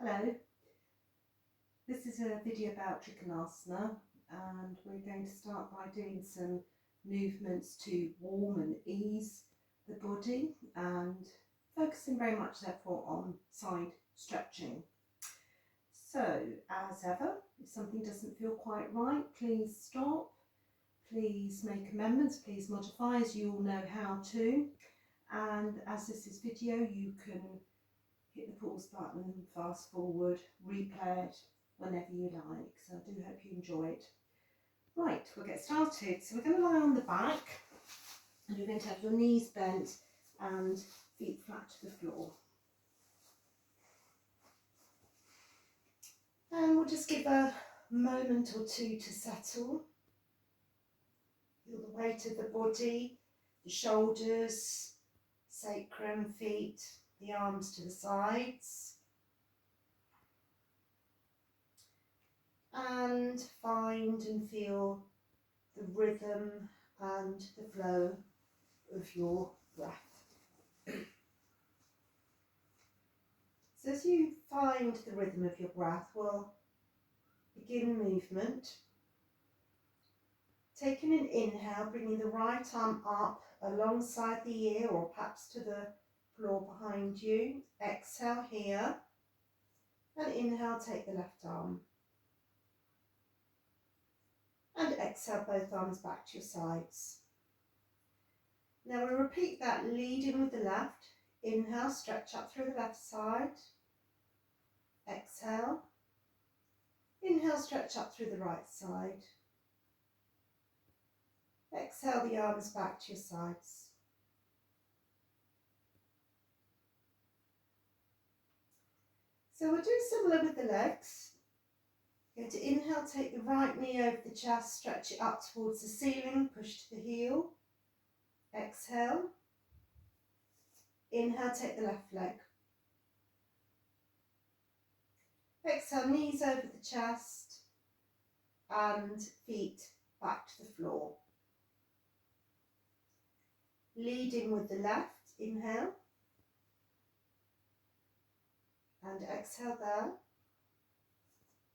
Hello, this is a video about Trikonasana and we're going to start by doing some movements to warm and ease the body and focusing very much therefore on side stretching. So as ever, if something doesn't feel quite right, please stop, please make amendments, please modify as you all know how to, and as this is video you can hit the pause button, fast forward, replay it whenever you like. So I do hope you enjoy it. Right, we'll get started. So we're going to lie on the back and you're going to have your knees bent and feet flat to the floor. And we'll just give a moment or two to settle. Feel the weight of the body, the shoulders, sacrum, feet, the arms to the sides. And find and feel the rhythm and the flow of your breath. So as you find the rhythm of your breath, we'll begin movement. Taking an inhale, bringing the right arm up alongside the ear or perhaps to the floor behind you. Exhale here and inhale, take the left arm. And exhale, both arms back to your sides. Now we'll repeat that, leading with the left. Inhale, stretch up through the left side. Exhale. Inhale, stretch up through the right side. Exhale, the arms back to your sides. So we'll do similar with the legs. You're going to inhale, take the right knee over the chest, stretch it up towards the ceiling, push to the heel. Exhale. Inhale, take the left leg. Exhale, knees over the chest and feet back to the floor. Leading with the left, inhale. And exhale there.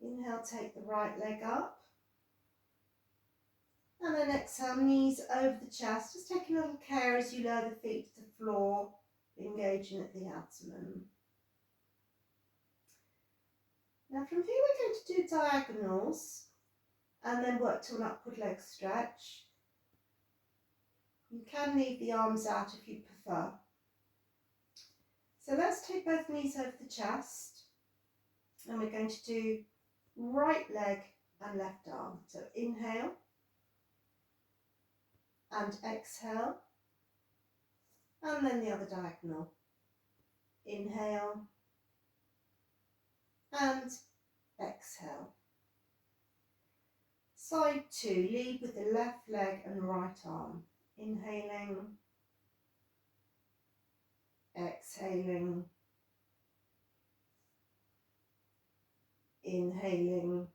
Inhale, take the right leg up. And then exhale, knees over the chest. Just taking a little care as you lower the feet to the floor, engaging at the abdomen. Now from here we're going to do diagonals and then work to an upward leg stretch. You can leave the arms out if you prefer. So let's take both knees over the chest and we're going to do right leg and left arm. So inhale and exhale, and then the other diagonal. Inhale and exhale. Side two, lead with the left leg and right arm. Inhaling, exhaling, inhaling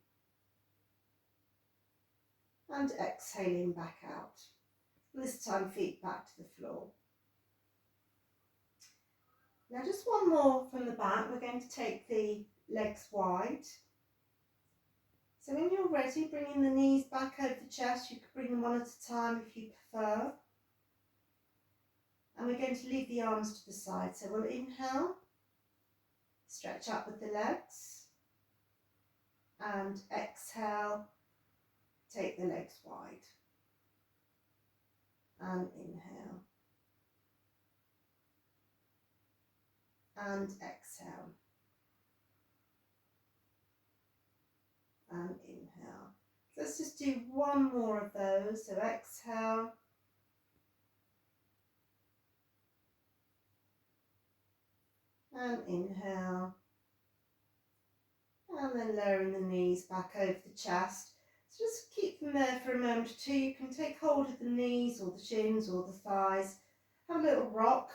and exhaling back out. And this time feet back to the floor. Now just one more from the back. We're going to take the legs wide. So when you're ready, bringing the knees back over the chest. You could bring them one at a time if you prefer. And we're going to leave the arms to the side. So we'll inhale, stretch up with the legs, and exhale, take the legs wide. And inhale. And exhale. And inhale. So let's just do one more of those. So exhale. And inhale. And then lowering the knees back over the chest. So just keep them there for a moment or two. You can take hold of the knees or the shins or the thighs. Have a little rock.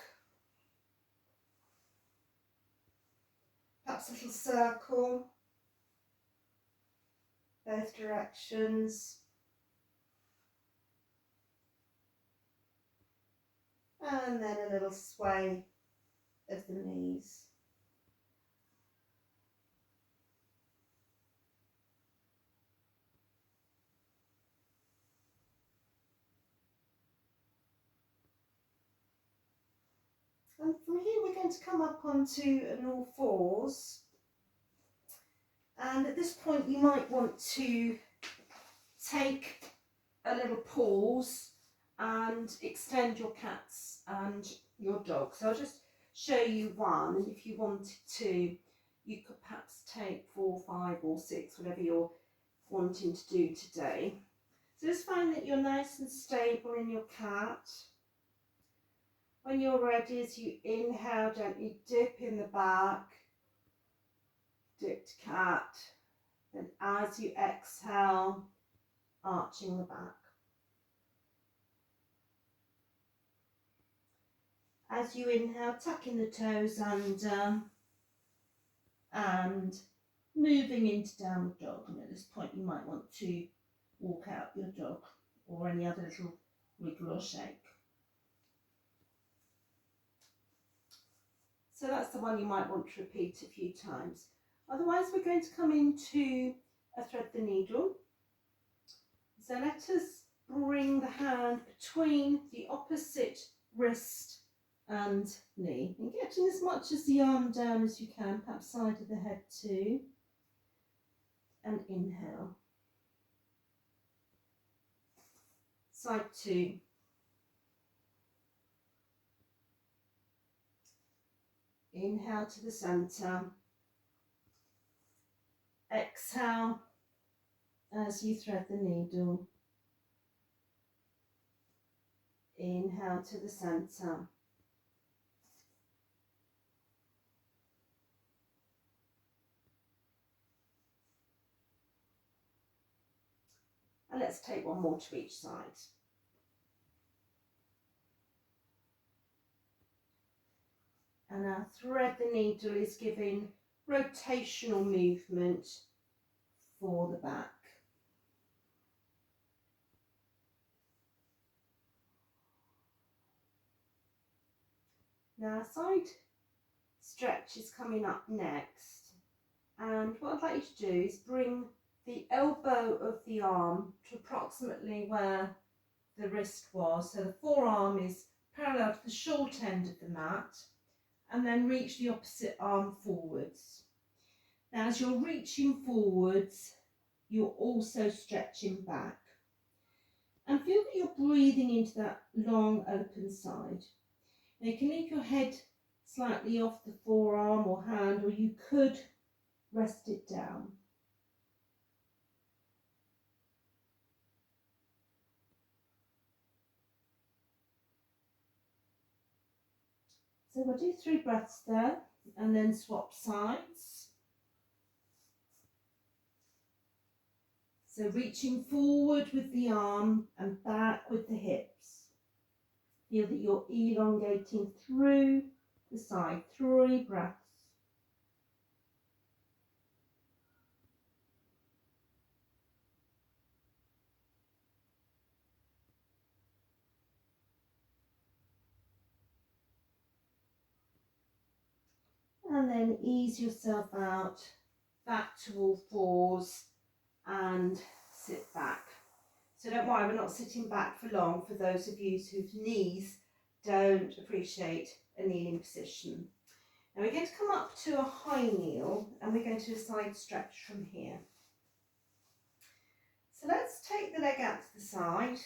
Perhaps a little circle. Both directions. And then a little sway of the knees. And from here we're going to come up onto an all fours. And at this point you might want to take a little pause and extend your cats and your dog. So I'll just show you one, and if you wanted to, you could perhaps take 4, 5 or 6, whatever you're wanting to do today. So just find that you're nice and stable in your cat. When you're ready, as you inhale, gently dip in the back, dipped cat. Then as you exhale, arching the back. As you inhale, tucking the toes under and moving into downward dog. And at this point you might want to walk out your dog or any other little wiggle or shake. So that's the one you might want to repeat a few times. Otherwise we're going to come into a thread the needle. So let us bring the hand between the opposite wrist and knee, and getting as much as the arm down as you can, perhaps side of the head too, and inhale. Side 2. Inhale to the centre. Exhale as you thread the needle. Inhale to the centre. And let's take one more to each side. And our thread the needle is giving rotational movement for the back. Now side stretch is coming up next, and what I'd like you to do is bring the elbow of the arm to approximately where the wrist was, so the forearm is parallel to the short end of the mat, and then reach the opposite arm forwards. Now as you're reaching forwards, you're also stretching back, and feel that you're breathing into that long open side. Now you can leave your head slightly off the forearm or hand, or you could rest it down. So we'll do 3 breaths there and then swap sides. So reaching forward with the arm and back with the hips. Feel that you're elongating through the side. 3 breaths. And then ease yourself out, back to all fours and sit back. So don't worry, we're not sitting back for long for those of you whose knees don't appreciate a kneeling position. Now we're going to come up to a high kneel and we're going to do a side stretch from here. So let's take the leg out to the side.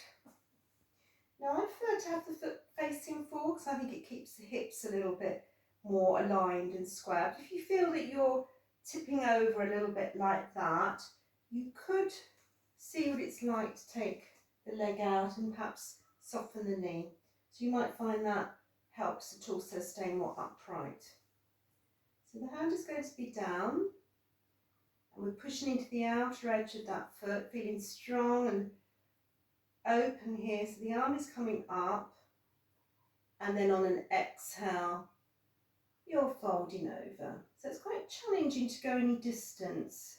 Now I prefer to have the foot facing forward because I think it keeps the hips a little bit more aligned and square. But if you feel that you're tipping over a little bit like that, you could see what it's like to take the leg out and perhaps soften the knee. So you might find that helps at also staying more upright. So the hand is going to be down and we're pushing into the outer edge of that foot, feeling strong and open here. So the arm is coming up, and then on an exhale you're folding over. So it's quite challenging to go any distance.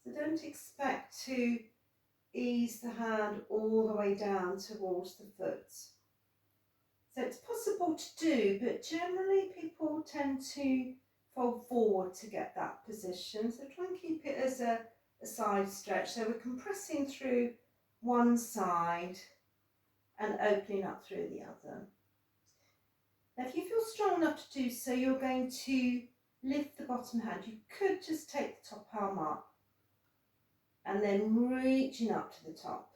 So don't expect to ease the hand all the way down towards the foot. So it's possible to do, but generally people tend to fold forward to get that position. So try and keep it as a side stretch. So we're compressing through one side and opening up through the other. Now if you feel strong enough to do so, you're going to lift the bottom hand. You could just take the top arm up and then reaching up to the top.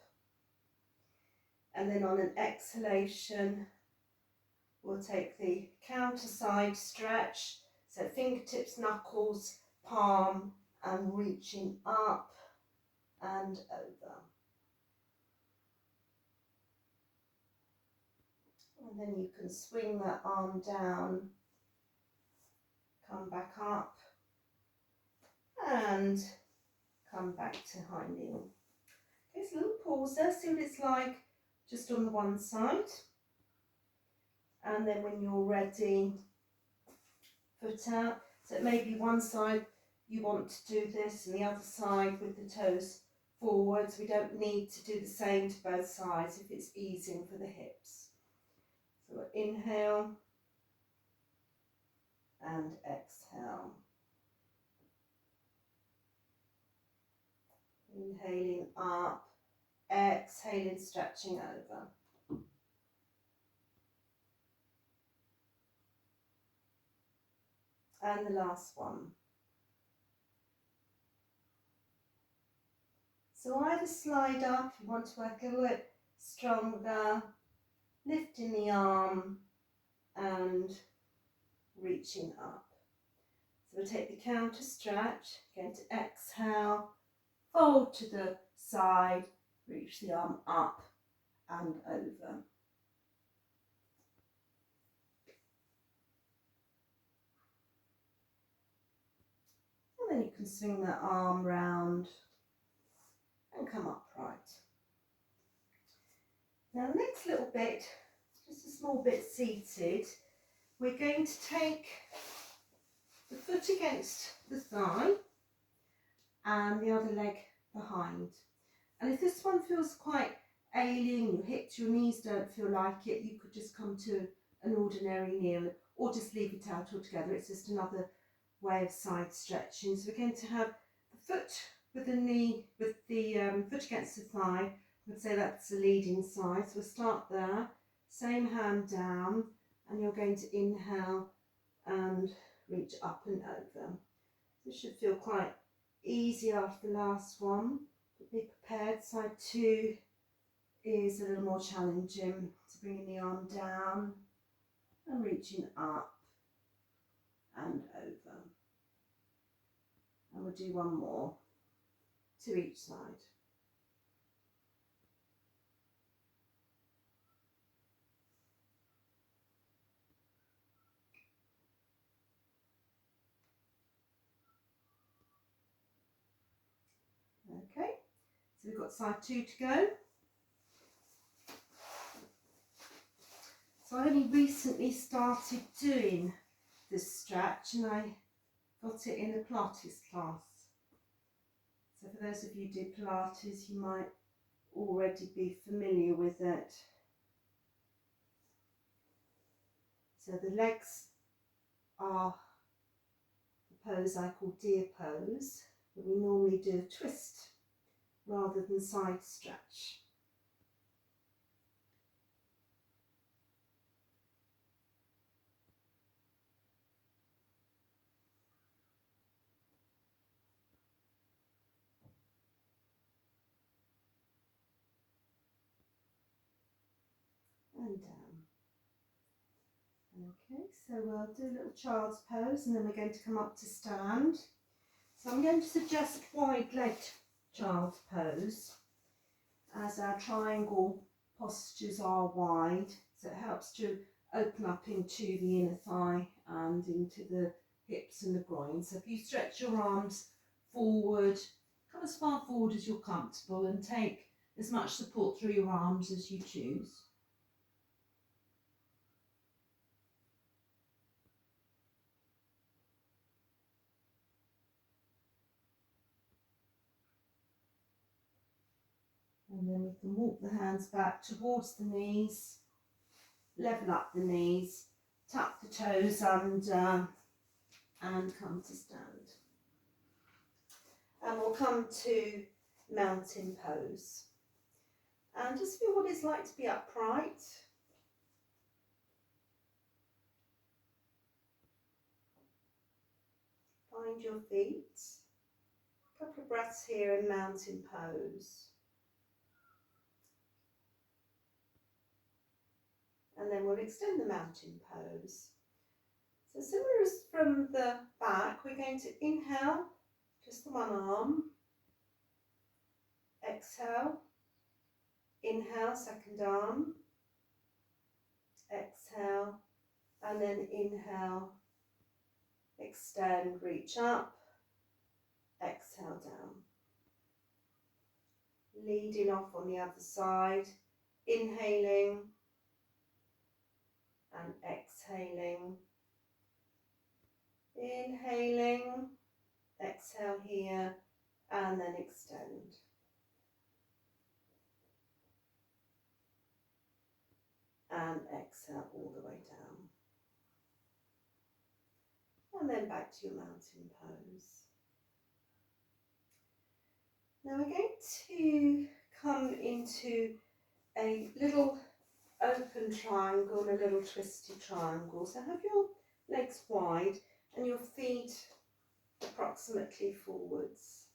And then on an exhalation, we'll take the counter side stretch. So fingertips, knuckles, palm, and reaching up and over. And then you can swing that arm down, come back up, and come back to high kneel. Okay, so a little pause there, see what it's like just on the one side. And then when you're ready, foot out. So it may be one side you want to do this and the other side with the toes forwards. We don't need to do the same to both sides if it's easing for the hips. So we'll inhale and exhale. Inhaling up, exhaling, stretching over. And the last one. So either slide up, if you want to work a little bit stronger, lifting the arm and reaching up. So we'll take the counter stretch, going to exhale, fold to the side, reach the arm up and over. And then you can swing that arm round and come upright. Now the next little bit, just a small bit seated, we're going to take the foot against the thigh and the other leg behind. And if this one feels quite alien, your hips, your knees don't feel like it, you could just come to an ordinary kneel or just leave it out altogether. It's just another way of side stretching. So we're going to have the foot with the knee, with the foot against the thigh. I would say that's the leading side. So we'll start there, same hand down, and you're going to inhale and reach up and over. This should feel quite easy after the last one. But be prepared, side two is a little more challenging. So bringing the arm down and reaching up and over. And we'll do one more to each side. Okay, so we've got side two to go. So I only recently started doing this stretch and I got it in a Pilates class. So for those of you who do Pilates, you might already be familiar with it. So the legs are the pose I call deer pose, but we normally do a twist rather than side stretch. And down. Okay, so we'll do a little child's pose and then we're going to come up to stand. So I'm going to suggest wide-legged child's pose as our triangle postures are wide, so it helps to open up into the inner thigh and into the hips and the groin. So if you stretch your arms forward, come as far forward as you're comfortable and take as much support through your arms as you choose. And then we can walk the hands back towards the knees, level up the knees, tuck the toes under and come to stand. And we'll come to mountain pose. And just feel what it's like to be upright. behind your feet. A couple of breaths here in mountain pose. And then we'll extend the mountain pose. So similar as from the back, we're going to inhale, just the one arm. Exhale, inhale, second arm. Exhale, and then inhale, extend, reach up, exhale down. Leading off on the other side, inhaling and exhaling. Inhaling, exhale here, and then extend. And exhale all the way down. And then back to your mountain pose. Now we're going to come into a little open triangle and a little twisty triangle. So have your legs wide and your feet approximately forwards.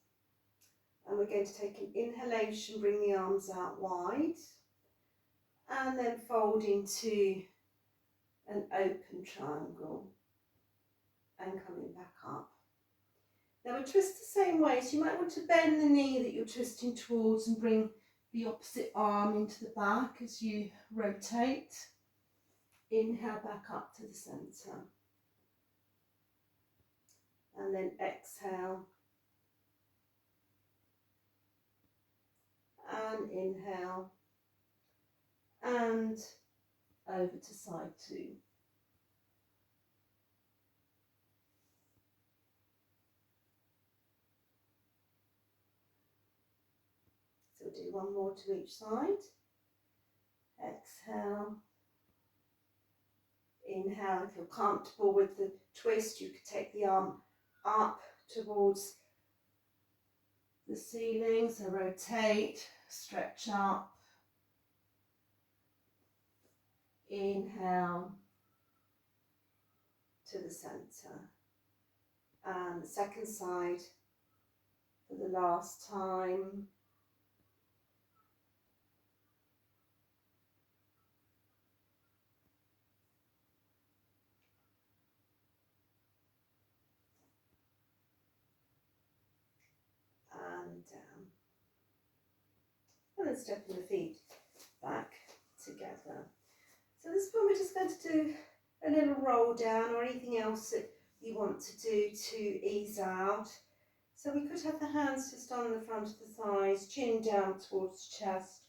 And we're going to take an inhalation, bring the arms out wide, and then fold into an open triangle and coming back up. Now we twist the same way, so you might want to bend the knee that you're twisting towards and bring the opposite arm into the back as you rotate. Inhale back up to the centre. And then exhale. And inhale. And over to side two. So we'll do one more to each side. Exhale. Inhale. If you're comfortable with the twist, you could take the arm up towards the ceiling. So rotate, stretch up. Inhale to the centre. And the second side for the last time. And down. And then stepping the feet back together. So this point we're just going to do a little roll down or anything else that you want to do to ease out. So we could have the hands just on the front of the thighs, chin down towards the chest,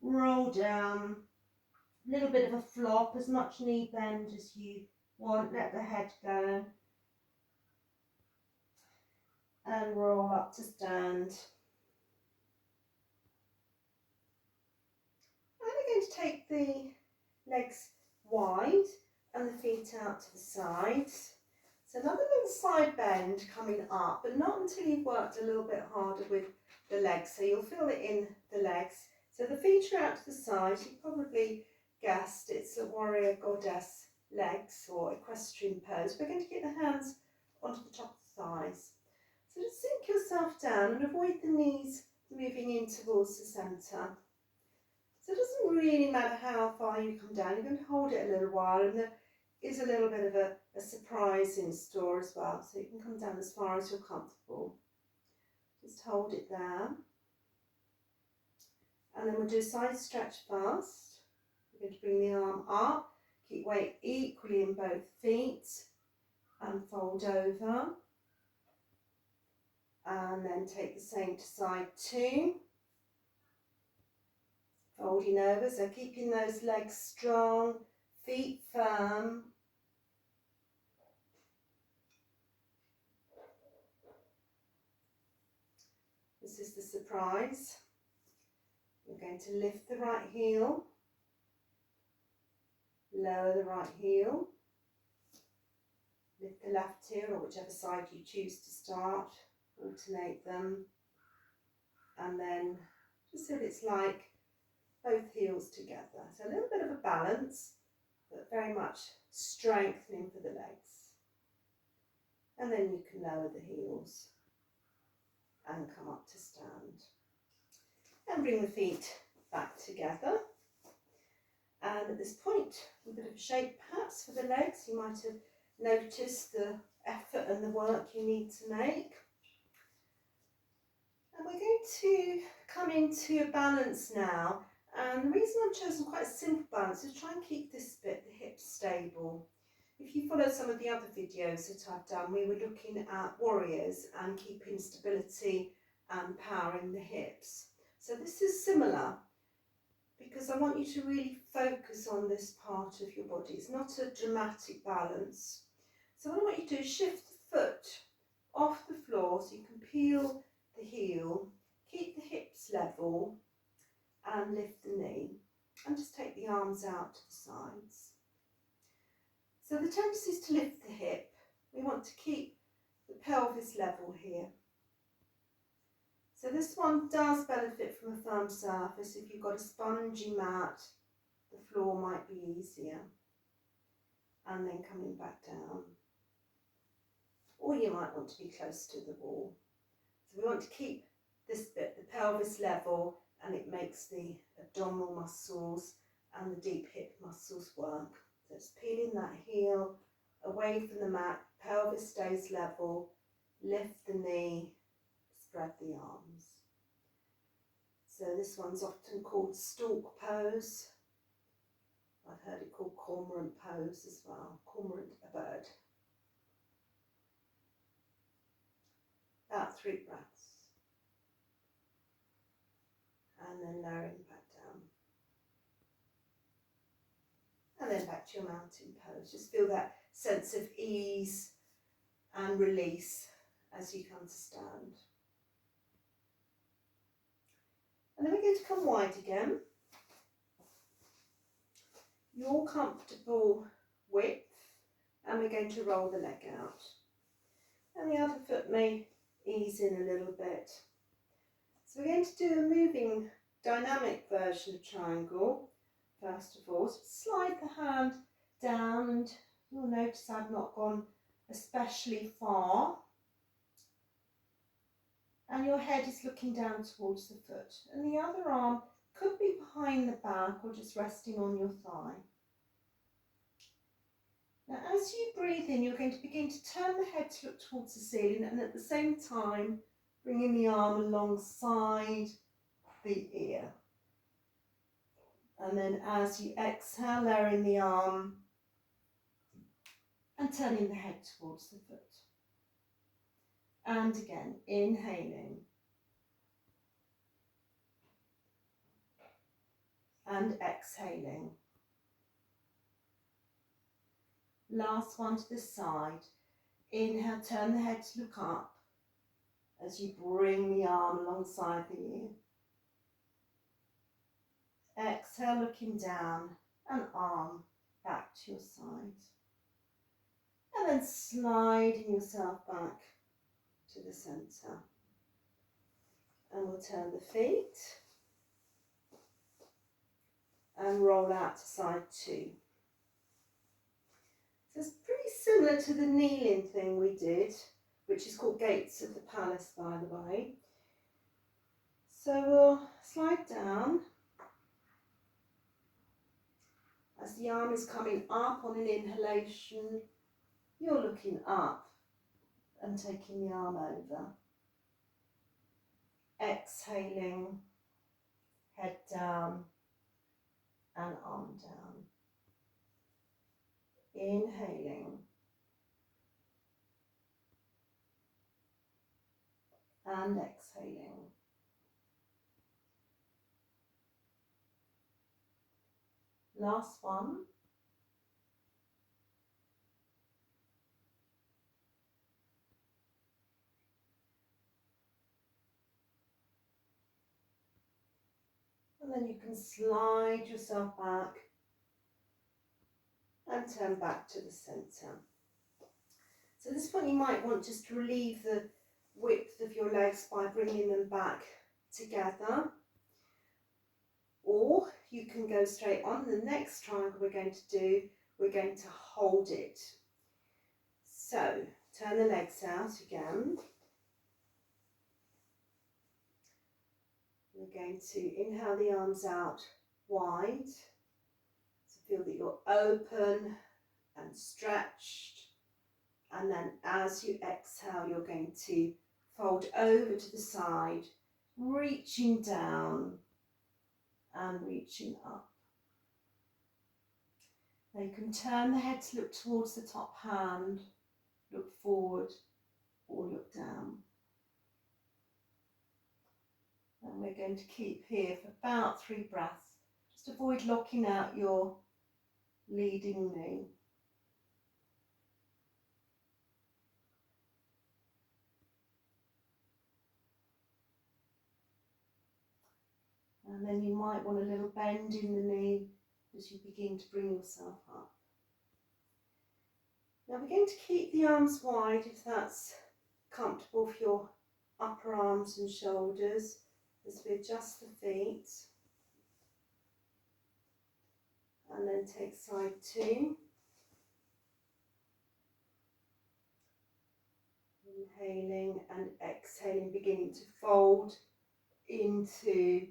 roll down, a little bit of a flop, as much knee bend as you want, let the head go, and roll up to stand. And we're going to take the legs wide and the feet out to the sides. So another little side bend coming up, but not until you've worked a little bit harder with the legs. So you'll feel it in the legs. So the feet are out to the side. You probably guessed it's a warrior goddess legs or equestrian pose. We're going to get the hands onto the top of the thighs. So just sink yourself down and avoid the knees moving in towards the centre. So it doesn't really matter how far you come down, you're going to hold it a little while, and there is a little bit of a surprise in store as well, so you can come down as far as you're comfortable. Just hold it there. And then we'll do a side stretch first. We're going to bring the arm up, keep weight equally in both feet, and fold over. And then take the same to side two. Folding over, so keeping those legs strong, feet firm. This is the surprise. We're going to lift the right heel, lower the right heel, lift the left heel, or whichever side you choose to start, alternate them, and then just so it's like both heels together. So a little bit of a balance, but very much strengthening for the legs. And then you can lower the heels and come up to stand. And bring the feet back together. And at this point, a bit of a shake perhaps for the legs. You might have noticed the effort and the work you need to make. And we're going to come into a balance now. And the reason I've chosen quite a simple balance is try and keep this bit, the hips, stable. If you follow some of the other videos that I've done, we were looking at warriors and keeping stability and power in the hips. So this is similar, because I want you to really focus on this part of your body. It's not a dramatic balance. So what I want you to do is shift the foot off the floor so you can peel the heel, keep the hips level and lift the knee, and just take the arms out to the sides. So the tendency is to lift the hip. We want to keep the pelvis level here. So this one does benefit from a firm surface. If you've got a spongy mat, the floor might be easier. And then coming back down. Or you might want to be close to the wall. So we want to keep this bit, the pelvis level, and it makes the abdominal muscles and the deep hip muscles work. So it's peeling that heel away from the mat, pelvis stays level, lift the knee, spread the arms. So this one's often called stalk pose. I've heard it called cormorant pose as well, cormorant, a bird. About 3 breaths. And then lowering back down. And then back to your mountain pose. Just feel that sense of ease and release as you come to stand. And then we're going to come wide again. Your comfortable width, and we're going to roll the leg out. And the other foot may ease in a little bit. So we're going to do a moving dynamic version of triangle. First of all, so slide the hand down, and you'll notice I've not gone especially far. And your head is looking down towards the foot. And the other arm could be behind the back or just resting on your thigh. Now as you breathe in, you're going to begin to turn the head to look towards the ceiling, and at the same time bringing the arm alongside the ear. And then as you exhale, lowering the arm and turning the head towards the foot. And again, inhaling. And exhaling. Last one to the side. Inhale, turn the head to look up as you bring the arm alongside the ear. Exhale, looking down, and arm back to your side. And then sliding yourself back to the centre. And we'll turn the feet and roll out to side 2. So it's pretty similar to the kneeling thing we did, which is called Gates of the Palace, by the way. So we'll slide down. As the arm is coming up on an inhalation, you're looking up and taking the arm over. Exhaling, head down and arm down. Inhaling and exhaling. Last one. And then you can slide yourself back and turn back to the centre. So at this point you might want just to relieve the width of your legs by bringing them back together. Or you can go straight on. The next triangle we're going to do, we're going to hold it. So Turn the legs out again. We're going to inhale the arms out wide. So feel that you're open and stretched. And then as you exhale, you're going to fold over to the side, reaching down and reaching up. Now you can turn the head to look towards the top hand, look forward or look down. And we're going to keep here for about 3 breaths. Just avoid locking out your leading knee. And then you might want a little bend in the knee as you begin to bring yourself up. Now we're going to keep the arms wide if that's comfortable for your upper arms and shoulders as we adjust the feet. And then take side 2. Inhaling and exhaling, beginning to fold into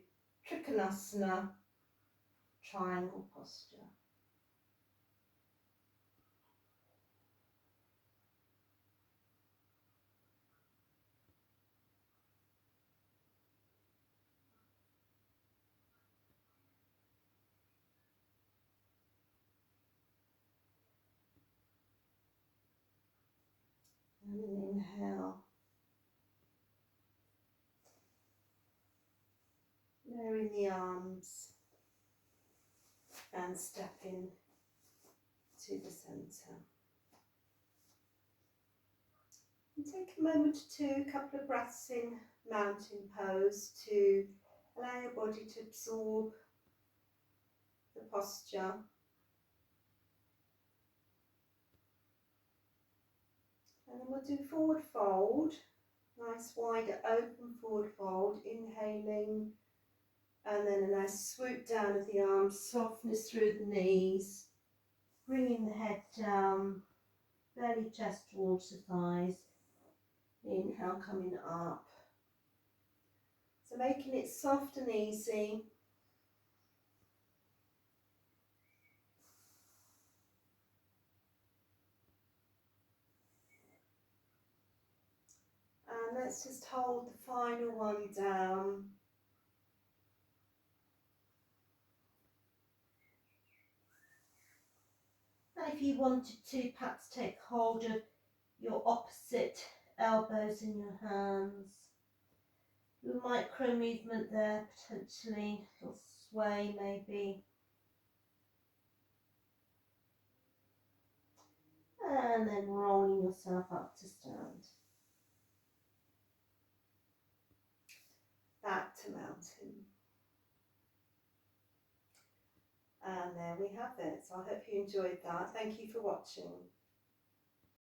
Trikonasana, triangle posture. And inhale. Lowering the arms and stepping to the centre. And take a moment to, a couple of breaths in mountain pose to allow your body to absorb the posture. And then we'll do forward fold, nice wider open forward fold, inhaling, and then a nice swoop down of the arms, softness through the knees, bringing the head down, belly, chest towards the thighs. Inhale, coming up. So making it soft and easy. And let's just hold the final one down. And if you wanted to, perhaps take hold of your opposite elbows in your hands. A micro movement there, potentially, or sway maybe. And then rolling yourself up to stand. Back to mountain. And there we have it. So I hope you enjoyed that. Thank you for watching.